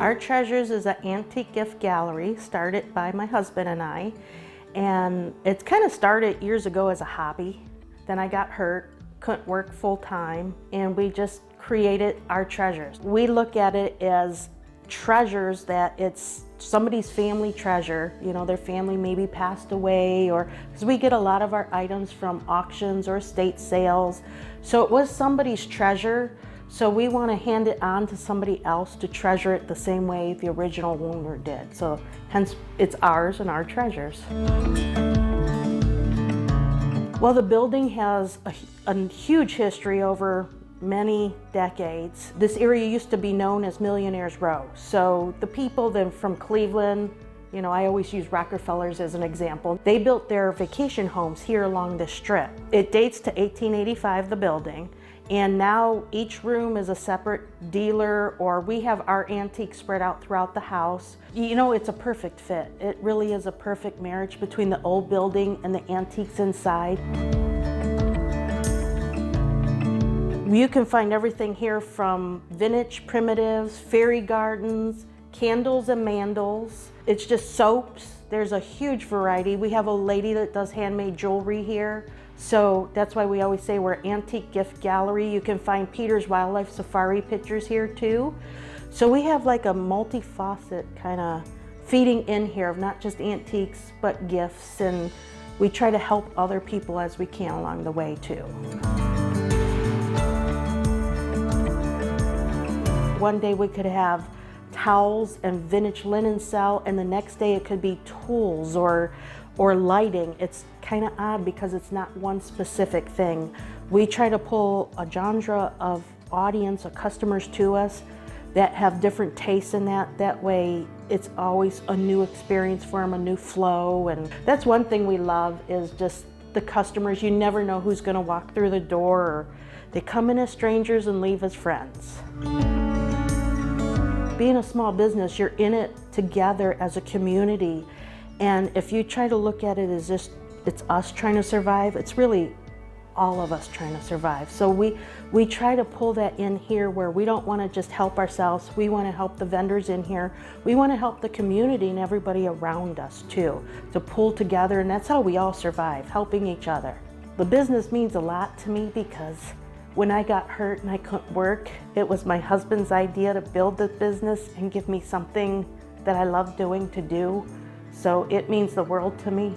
Our Treasures is an antique gift gallery started by my husband and I, and it's kind of started years ago as a hobby. Then I got hurt, couldn't work full time, and we just created Our Treasures. We look at it as treasures that it's somebody's family treasure, you know, their family maybe passed away, or because we get a lot of our items from auctions or estate sales. So it was somebody's treasure. So we want to hand it on to somebody else to treasure it the same way the original owner did. So hence it's ours and Our Treasures. Well, the building has a huge history over many decades. This area used to be known as Millionaires Row. So the people then from Cleveland, you know, I always use Rockefellers as an example. They built their vacation homes here along this strip. It dates to 1885, the building. And now each room is a separate dealer, or we have our antiques spread out throughout the house. You know, it's a perfect fit. It really is a perfect marriage between the old building and the antiques inside. You can find everything here from vintage primitives, fairy gardens, candles and mandals. It's just soaps. There's a huge variety. We have a lady that does handmade jewelry here. So that's why we always say we're antique gift gallery. You can find Peter's Wildlife Safari pictures here too. So we have like a multi-facet kind of feeding in here of not just antiques, but gifts. And we try to help other people as we can along the way too. One day we could have towels and vintage linen sell, and the next day it could be tools or lighting. It's kind of odd because it's not one specific thing. We try to pull a genre of audience or customers to us that have different tastes in that. That way it's always a new experience for them, a new flow. And that's one thing we love is just the customers. You never know who's going to walk through the door, or they come in as strangers and leave as friends. Being a small business, you're in it together as a community. And if you try to look at it as just, it's us trying to survive, it's really all of us trying to survive. So we try to pull that in here where we don't want to just help ourselves. We want to help the vendors in here. We want to help the community and everybody around us too, to pull together, and that's how we all survive, helping each other. The business means a lot to me because when I got hurt and I couldn't work, it was my husband's idea to build the business and give me something that I love doing to do. So it means the world to me.